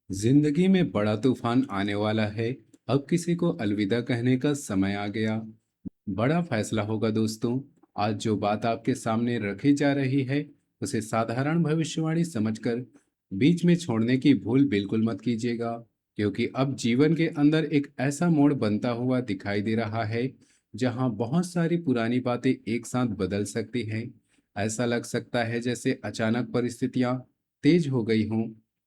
जिंदगी में बड़ा तूफान आने वाला है। अब किसी को अलविदा कहने का समय आ गया। बड़ा फैसला होगा दोस्तों। आज जो बात आपके सामने रखी जा रही है, उसे साधारण भविष्यवाणी समझकर बीच में छोड़ने की भूल बिल्कुल मत कीजिएगा, क्योंकि अब जीवन के अंदर एक ऐसा मोड़ बनता हुआ दिखाई दे रहा है जहां बहुत सारी पुरानी बातें एक साथ बदल सकती हैं। ऐसा लग सकता है जैसे अचानक परिस्थितियां तेज हो गई हों,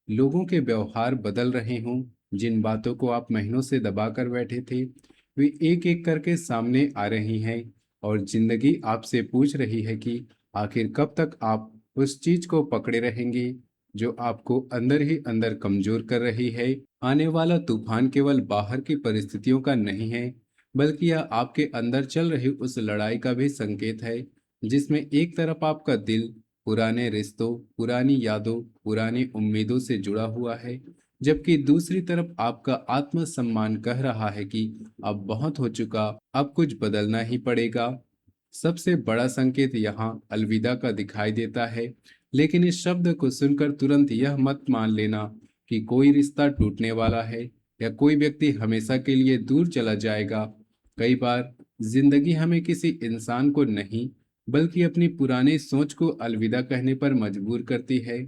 लोगों के व्यवहार बदल रहे हों। जिन बातों को आप महीनों से दबा कर बैठे थे, वे एक एक करके सामने आ रही हैं, और जिंदगी आपसे पूछ रही है कि आखिर कब तक आप उस चीज को पकड़े रहेंगे जो आपको अंदर ही अंदर कमजोर कर रही है। आने वाला तूफान केवल बाहर की परिस्थितियों का नहीं है, बल्कि यह आपके अंदर चल रही उस लड़ाई का भी संकेत है, जिसमें एक तरफ आपका दिल पुराने रिश्तों, पुरानी यादों, पुरानी उम्मीदों से जुड़ा हुआ है, जबकि दूसरी तरफ आपका आत्मसम्मान कह रहा है कि अब बहुत हो चुका, अब कुछ बदलना ही पड़ेगा। सबसे बड़ा संकेत यहाँ अलविदा का दिखाई देता है, लेकिन इस शब्द को सुनकर तुरंत यह मत मान लेना कि कोई रिश्ता टूटने वाला है या कोई व्यक्ति हमेशा के लिए दूर चला जाएगा। कई बार जिंदगी हमें किसी इंसान को नहीं, बल्कि अपनी पुरानी सोच को अलविदा कहने पर मजबूर करती है।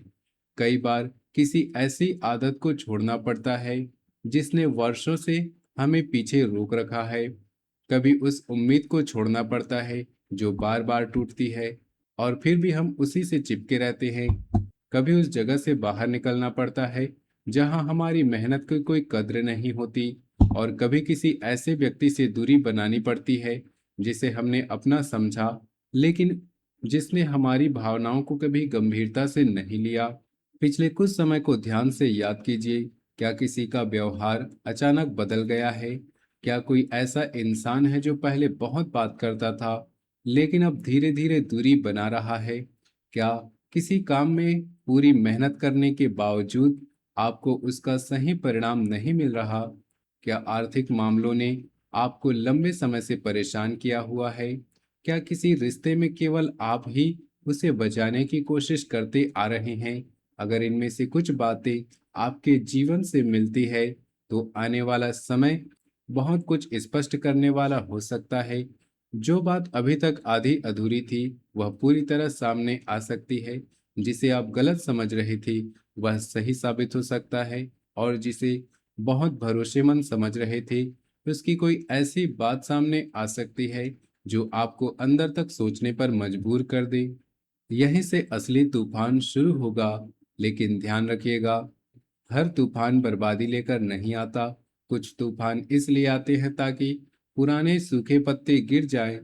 कई बार किसी ऐसी आदत को छोड़ना पड़ता है जिसने वर्षों से हमें पीछे रोक रखा है। कभी उस उम्मीद को छोड़ना पड़ता है जो बार बार टूटती है, और फिर भी हम उसी से चिपके रहते हैं। कभी उस जगह से बाहर निकलना पड़ता है जहां हमारी मेहनत की कोई कद्र नहीं होती, और कभी किसी ऐसे व्यक्ति से दूरी बनानी पड़ती है जिसे हमने अपना समझा, लेकिन जिसने हमारी भावनाओं को कभी गंभीरता से नहीं लिया। पिछले कुछ समय को ध्यान से याद कीजिए। क्या किसी का व्यवहार अचानक बदल गया है? क्या कोई ऐसा इंसान है जो पहले बहुत बात करता था, लेकिन अब धीरे धीरे दूरी बना रहा है? क्या किसी काम में पूरी मेहनत करने के बावजूद आपको उसका सही परिणाम नहीं मिल रहा? क्या आर्थिक मामलों ने आपको लंबे समय से परेशान किया हुआ है? क्या किसी रिश्ते में केवल आप ही उसे बचाने की कोशिश करते आ रहे हैं? अगर इनमें से कुछ बातें आपके जीवन से मिलती है, तो आने वाला समय बहुत कुछ स्पष्ट करने वाला हो सकता है। जो बात अभी तक आधी अधूरी थी, वह पूरी तरह सामने आ सकती है। जिसे आप गलत समझ रही थी, वह सही साबित हो सकता है। और जिसे बहुत भरोसेमंद समझ रहे थे, उसकी कोई ऐसी बात सामने आ सकती है जो आपको अंदर तक सोचने पर मजबूर कर दे। यहीं से असली तूफान शुरू होगा। लेकिन ध्यान रखिएगा, हर तूफान बर्बादी लेकर नहीं आता। कुछ तूफान इसलिए आते हैं ताकि पुराने सूखे पत्ते गिर जाएं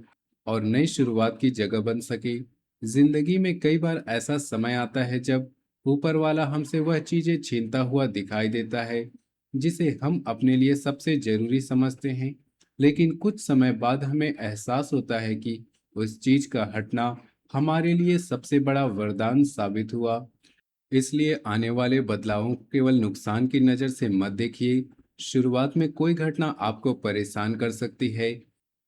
और नई शुरुआत की जगह बन सके। जिंदगी में कई बार ऐसा समय आता है जब ऊपर वाला हमसे वह चीजें छीनता हुआ दिखाई देता है जिसे हम अपने लिए सबसे जरूरी समझते हैं। लेकिन कुछ समय बाद हमें एहसास होता है कि उस चीज का हटना हमारे लिए सबसे बड़ा वरदान साबित हुआ। इसलिए आने वाले बदलावों को केवल नुकसान की नज़र से मत देखिए। शुरुआत में कोई घटना आपको परेशान कर सकती है,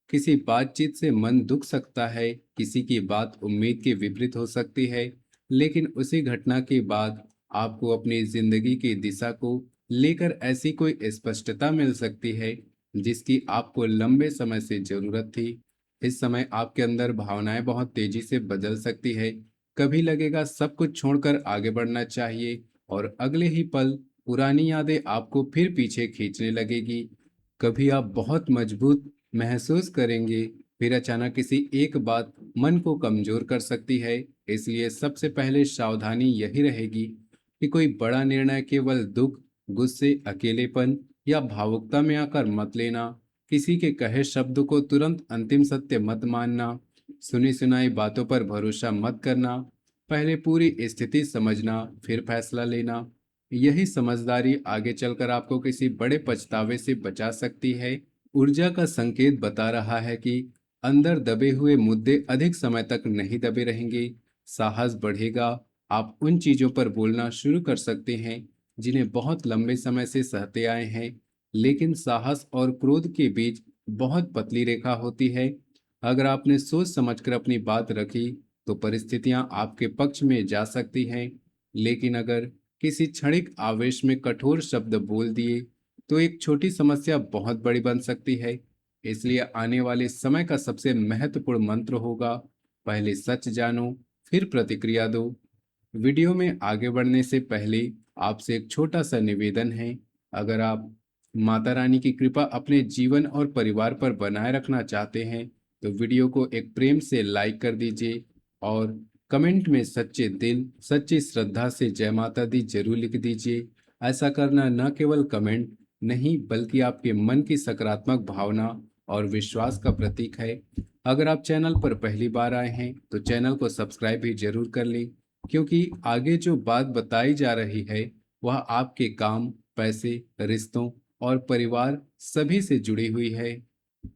किसी बातचीत से मन दुख सकता है, किसी की बात उम्मीद के विपरीत हो सकती है, लेकिन उसी घटना के बाद आपको अपनी जिंदगी की दिशा को लेकर ऐसी कोई स्पष्टता मिल सकती है जिसकी आपको लंबे समय से जरूरत थी। इस समय आपके अंदर भावनाएं बहुत तेजी से बदल सकती है। कभी लगेगा सब कुछ छोड़कर आगे बढ़ना चाहिए, और अगले ही पल पुरानी यादें आपको फिर पीछे खींचने लगेगी। कभी आप बहुत मजबूत महसूस करेंगे, फिर अचानक किसी एक बात मन को कमजोर कर सकती है। इसलिए सबसे पहले सावधानी यही रहेगी कि कोई बड़ा निर्णय केवल दुख, गुस्से, अकेलेपन या भावुकता में आकर मत लेना। किसी के कहे शब्द को तुरंत अंतिम सत्य मत मानना। सुनी सुनाई बातों पर भरोसा मत करना। पहले पूरी स्थिति समझना, फिर फैसला लेना। यही समझदारी आगे चलकर आपको किसी बड़े पछतावे से बचा सकती है। ऊर्जा का संकेत बता रहा है कि अंदर दबे हुए मुद्दे अधिक समय तक नहीं दबे रहेंगे। साहस बढ़ेगा। आप उन चीजों पर बोलना शुरू कर सकते हैं जिन्हें बहुत लंबे समय से सहते आए हैं। लेकिन साहस और क्रोध के बीच बहुत पतली रेखा होती है। अगर आपने सोच समझकर अपनी बात रखी, तो परिस्थितियां आपके पक्ष में जा सकती हैं। लेकिन अगर किसी क्षणिक आवेश में कठोर शब्द बोल दिए तो एक छोटी समस्या बहुत बड़ी बन सकती है। इसलिए आने वाले समय का सबसे महत्वपूर्ण मंत्र होगा, पहले सच जानो, फिर प्रतिक्रिया दो। वीडियो में आगे बढ़ने से पहले आपसे एक छोटा सा निवेदन है। अगर आप माता रानी की कृपा अपने जीवन और परिवार पर बनाए रखना चाहते हैं तो वीडियो को एक प्रेम से लाइक कर दीजिए और कमेंट में सच्चे दिल सच्ची श्रद्धा से जय माता दी जरूर लिख दीजिए। ऐसा करना न केवल कमेंट नहीं बल्कि आपके मन की सकारात्मक भावना और विश्वास का प्रतीक है। अगर आप चैनल पर पहली बार आए हैं तो चैनल को सब्सक्राइब भी जरूर कर लें, क्योंकि आगे जो बात बताई जा रही है वह आपके काम, पैसे, रिश्तों और परिवार सभी से जुड़ी हुई है।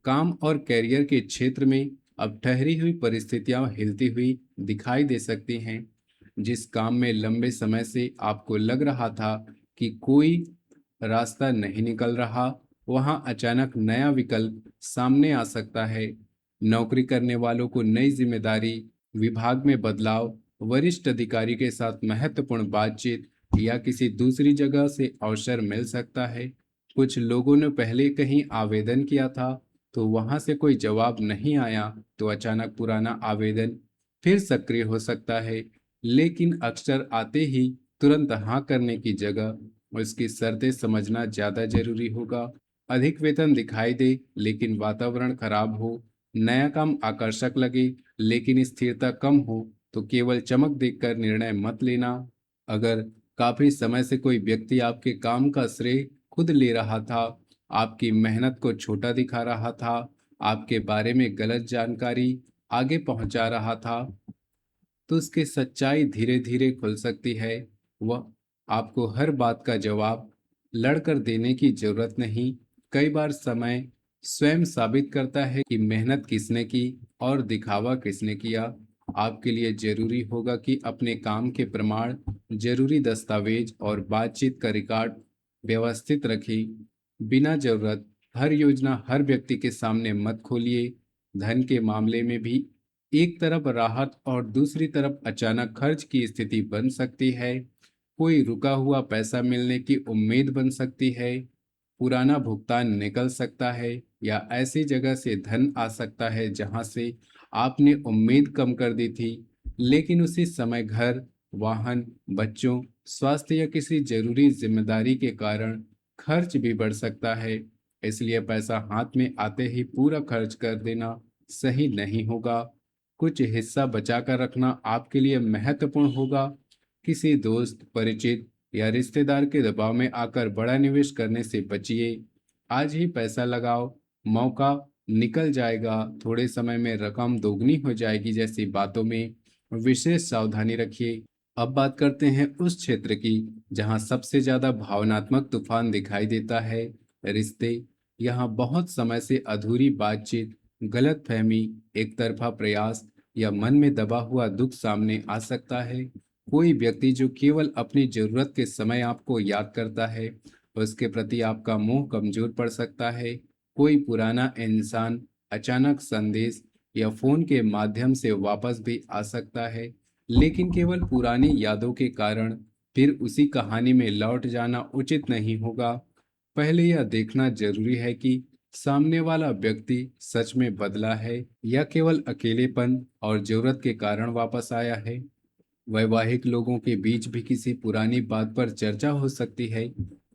काम और कैरियर के क्षेत्र में अब ठहरी हुई परिस्थितियां हिलती हुई दिखाई दे सकती हैं। जिस काम में लंबे समय से आपको लग रहा था कि कोई रास्ता नहीं निकल रहा, वहां अचानक नया विकल्प सामने आ सकता है। नौकरी करने वालों को नई जिम्मेदारी, विभाग में बदलाव, वरिष्ठ अधिकारी के साथ महत्वपूर्ण बातचीत या किसी दूसरी जगह से अवसर मिल सकता है। कुछ लोगों ने पहले कहीं आवेदन किया था तो वहां से कोई जवाब नहीं आया तो अचानक पुराना आवेदन फिर सक्रिय हो सकता है। लेकिन अक्सर आते ही तुरंत हाँ करने की जगह उसकी शर्तें समझना ज्यादा जरूरी होगा। अधिक वेतन दिखाई दे लेकिन वातावरण खराब हो, नया काम आकर्षक लगे लेकिन स्थिरता कम हो तो केवल चमक देखकर निर्णय मत लेना। अगर काफी समय से कोई व्यक्ति आपके काम का श्रेय खुद ले रहा था, आपकी मेहनत को छोटा दिखा रहा था, आपके बारे में गलत जानकारी आगे पहुंचा रहा था, तो उसकी सच्चाई धीरे धीरे खुल सकती है। वह आपको हर बात का जवाब लड़कर देने की जरूरत नहीं। कई बार समय स्वयं साबित करता है कि मेहनत किसने की और दिखावा किसने किया। आपके लिए जरूरी होगा कि अपने काम के प्रमाण, जरूरी दस्तावेज और बातचीत का रिकॉर्ड व्यवस्थित रखें। बिना जरूरत हर योजना हर व्यक्ति के सामने मत खोलिए। धन के मामले में भी एक तरफ राहत और दूसरी तरफ अचानक खर्च की स्थिति बन सकती है। कोई रुका हुआ पैसा मिलने की उम्मीद बन सकती है, पुराना भुगतान निकल सकता है या ऐसी जगह से धन आ सकता है जहां से आपने उम्मीद कम कर दी थी। लेकिन उसी समय घर, वाहन, बच्चों, स्वास्थ्य या किसी जरूरी जिम्मेदारी के कारण खर्च भी बढ़ सकता है। इसलिए पैसा हाथ में आते ही पूरा खर्च कर देना सही नहीं होगा। कुछ हिस्सा बचाकर रखना आपके लिए महत्वपूर्ण होगा। किसी दोस्त, परिचित या रिश्तेदार के दबाव में आकर बड़ा निवेश करने से बचिए। आज ही पैसा लगाओ, मौका निकल जाएगा, थोड़े समय में रकम दोगुनी हो जाएगी जैसी बातों में विशेष सावधानी रखिए। अब बात करते हैं उस क्षेत्र की जहां सबसे ज्यादा भावनात्मक तूफान दिखाई देता है, रिश्ते। यहाँ बहुत समय से अधूरी बातचीत, गलतफहमी, एक तरफा प्रयास या मन में दबा हुआ दुख सामने आ सकता है। कोई व्यक्ति जो केवल अपनी जरूरत के समय आपको याद करता है, उसके प्रति आपका मोह कमजोर पड़ सकता है। कोई पुराना इंसान अचानक संदेश या फोन के माध्यम से वापस भी आ सकता है, लेकिन केवल पुरानी यादों के कारण फिर उसी कहानी में लौट जाना उचित नहीं होगा। पहले यह देखना जरूरी है कि सामने वाला व्यक्ति सच में बदला है या केवल अकेलेपन और जरूरत के कारण वापस आया है। वैवाहिक लोगों के बीच भी किसी पुरानी बात पर चर्चा हो सकती है।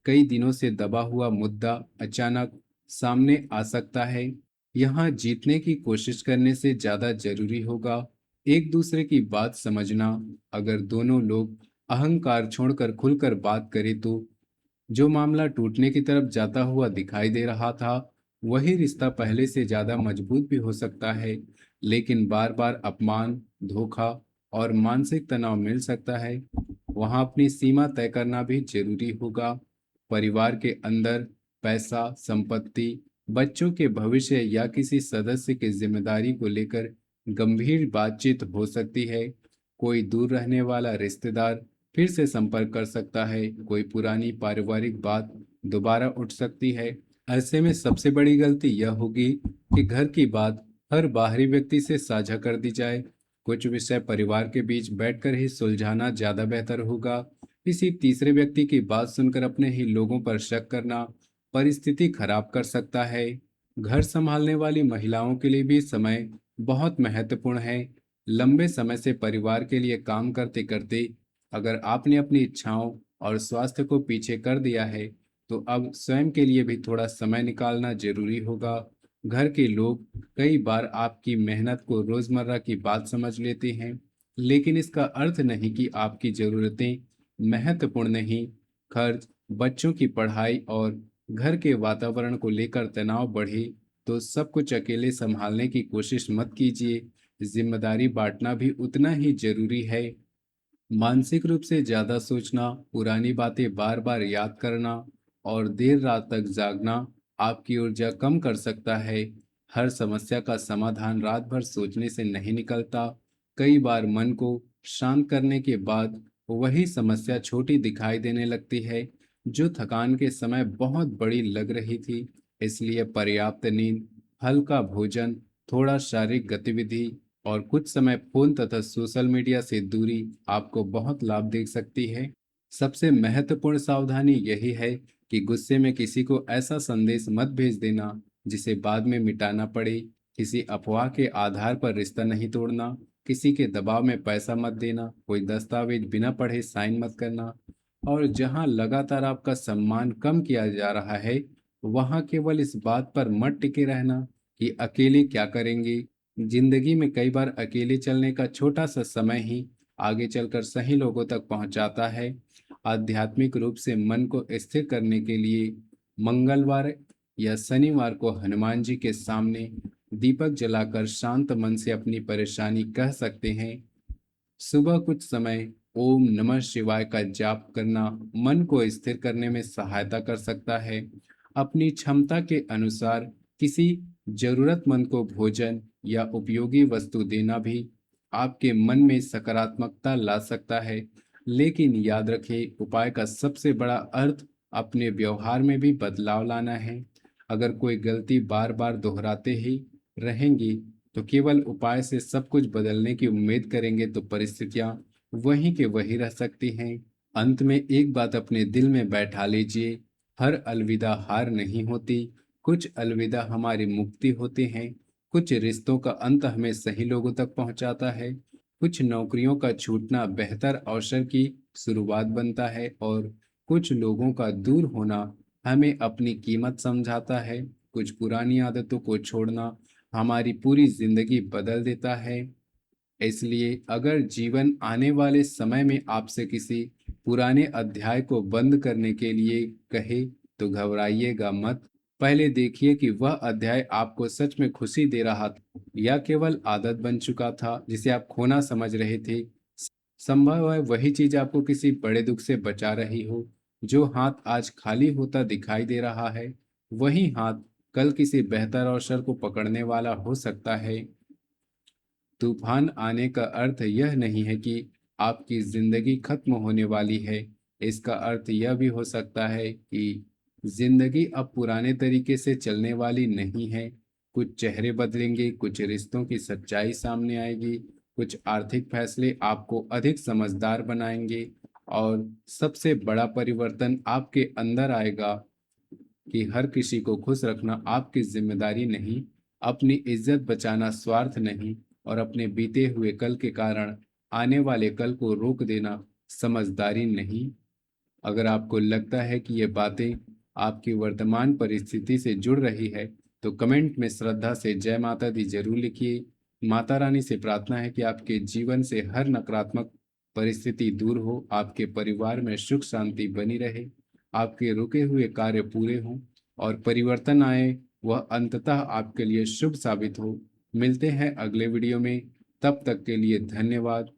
कई दिनों से दबा हुआ मुद्दा अचानक सामने आ सकता है। यहाँ जीतने की कोशिश करने से ज्यादा जरूरी होगा एक दूसरे की बात समझना। अगर दोनों लोग अहंकार छोड़कर खुलकर बात करें तो जो मामला टूटने की तरफ जाता हुआ दिखाई दे रहा था, वही रिश्ता पहले से ज्यादा मजबूत भी हो सकता है। लेकिन बार बार अपमान, धोखा और मानसिक तनाव मिल सकता है। वहां अपनी सीमा तय करना भी जरूरी होगा। परिवार के अंदर पैसा, संपत्ति, बच्चों के भविष्य या किसी सदस्य की जिम्मेदारी को लेकर गंभीर बातचीत हो सकती है। कोई दूर रहने वाला रिश्तेदार फिर से संपर्क कर सकता है, कोई पुरानी पारिवारिक बात दोबारा उठ सकती है। ऐसे में सबसे बड़ी गलती यह होगी कि घर की बात हर बाहरी व्यक्ति से साझा कर दी जाए। कुछ विषय परिवार के बीच बैठकर ही सुलझाना ज्यादा बेहतर होगा। किसी तीसरे व्यक्ति की बात सुनकर अपने ही लोगों पर शक करना परिस्थिति खराब कर सकता है। घर संभालने वाली महिलाओं के लिए भी समय बहुत महत्वपूर्ण है। लंबे समय से परिवार के लिए काम करते करते अगर आपने अपनी इच्छाओं और स्वास्थ्य को पीछे कर दिया है, तो अब स्वयं के लिए भी थोड़ा समय निकालना जरूरी होगा। घर के लोग कई बार आपकी मेहनत को रोजमर्रा की बात समझ लेते हैं, लेकिन इसका अर्थ नहीं कि आपकी जरूरतें महत्वपूर्ण नहीं। खर्च, बच्चों की पढ़ाई और घर के वातावरण को लेकर तनाव बढ़े तो सब कुछ अकेले संभालने की कोशिश मत कीजिए। जिम्मेदारी बांटना भी उतना ही जरूरी है। मानसिक रूप से ज्यादा सोचना, पुरानी बातें बार बार याद करना और देर रात तक जागना आपकी ऊर्जा कम कर सकता है। हर समस्या का समाधान रात भर सोचने से नहीं निकलता। कई बार मन को शांत करने के बाद वही समस्या छोटी दिखाई देने लगती है, जो थकान के समय बहुत बड़ी लग रही थी। इसलिए पर्याप्त नींद, हल्का भोजन, थोड़ा शारीरिक गतिविधि और कुछ समय फोन तथा सोशल मीडिया से दूरी आपको बहुत लाभ दे सकती है। सबसे महत्वपूर्ण सावधानी यही है कि गुस्से में किसी को ऐसा संदेश मत भेज देना जिसे बाद में मिटाना पड़े। किसी अफवाह के आधार पर रिश्ता नहीं तोड़ना, किसी के दबाव में पैसा मत देना, कोई दस्तावेज बिना पढ़े साइन मत करना और जहां लगातार आपका सम्मान कम किया जा रहा है, वहां केवल इस बात पर मत टिके रहना कि अकेले क्या करेंगे। जिंदगी में कई बार अकेले चलने का छोटा सा समय ही आगे चलकर सही लोगों तक पहुंचाता है। आध्यात्मिक रूप से मन को स्थिर करने के लिए मंगलवार या शनिवार को हनुमान जी के सामने दीपक जलाकर शांत मन से अपनी परेशानी कह सकते हैं। सुबह कुछ समय ओम नमः शिवाय का जाप करना मन को स्थिर करने में सहायता कर सकता है। अपनी क्षमता के अनुसार किसी जरूरतमंद को भोजन या उपयोगी वस्तु देना भी आपके मन में सकारात्मकता ला सकता है। लेकिन याद रखें, उपाय का सबसे बड़ा अर्थ अपने व्यवहार में भी बदलाव लाना है। अगर कोई गलती बार बार दोहराते ही रहेंगी तो केवल उपाय से सब कुछ बदलने की उम्मीद करेंगे तो परिस्थितियां वहीं के वहीं रह सकती हैं। अंत में एक बात अपने दिल में बैठा लीजिए, हर अलविदा हार नहीं होती। कुछ अलविदा हमारी मुक्ति होते हैं। कुछ रिश्तों का अंत हमें सही लोगों तक पहुंचाता है। कुछ नौकरियों का छूटना बेहतर अवसर की शुरुआत बनता है और कुछ लोगों का दूर होना हमें अपनी कीमत समझाता है। कुछ पुरानी आदतों को छोड़ना हमारी पूरी जिंदगी बदल देता है। इसलिए अगर जीवन आने वाले समय में आपसे किसी पुराने अध्याय को बंद करने के लिए कहे, तो घबराइएगा मत। पहले देखिए कि वह अध्याय आपको सच में खुशी दे रहा था या केवल आदत बन चुका था जिसे आप खोना समझ रहे थे। संभव है वही चीज आपको किसी बड़े दुख से बचा रही हो। जो हाथ आज खाली होता दिखाई दे रहा है, वही हाथ कल किसी बेहतर अवसर को पकड़ने वाला हो सकता है। तूफान आने का अर्थ यह नहीं है कि आपकी जिंदगी खत्म होने वाली है। इसका अर्थ यह भी हो सकता है कि जिंदगी अब पुराने तरीके से चलने वाली नहीं है। कुछ चेहरे बदलेंगे, कुछ रिश्तों की सच्चाई सामने आएगी, कुछ आर्थिक फैसले आपको अधिक समझदार बनाएंगे और सबसे बड़ा परिवर्तन आपके अंदर आएगा कि हर किसी को खुश रखना आपकी जिम्मेदारी नहीं, अपनी इज्जत बचाना स्वार्थ नहीं और अपने बीते हुए कल के कारण आने वाले कल को रोक देना समझदारी नहीं। अगर आपको लगता है कि ये बातें आपकी वर्तमान परिस्थिति से जुड़ रही है, तो कमेंट में श्रद्धा से जय माता दी जरूर लिखिए। माता रानी से प्रार्थना है कि आपके जीवन से हर नकारात्मक परिस्थिति दूर हो, आपके परिवार में सुख शांति बनी रहे, आपके रुके हुए कार्य पूरे हों और परिवर्तन आए, वह अंततः आपके लिए शुभ साबित हो। मिलते हैं अगले वीडियो में, तब तक के लिए धन्यवाद।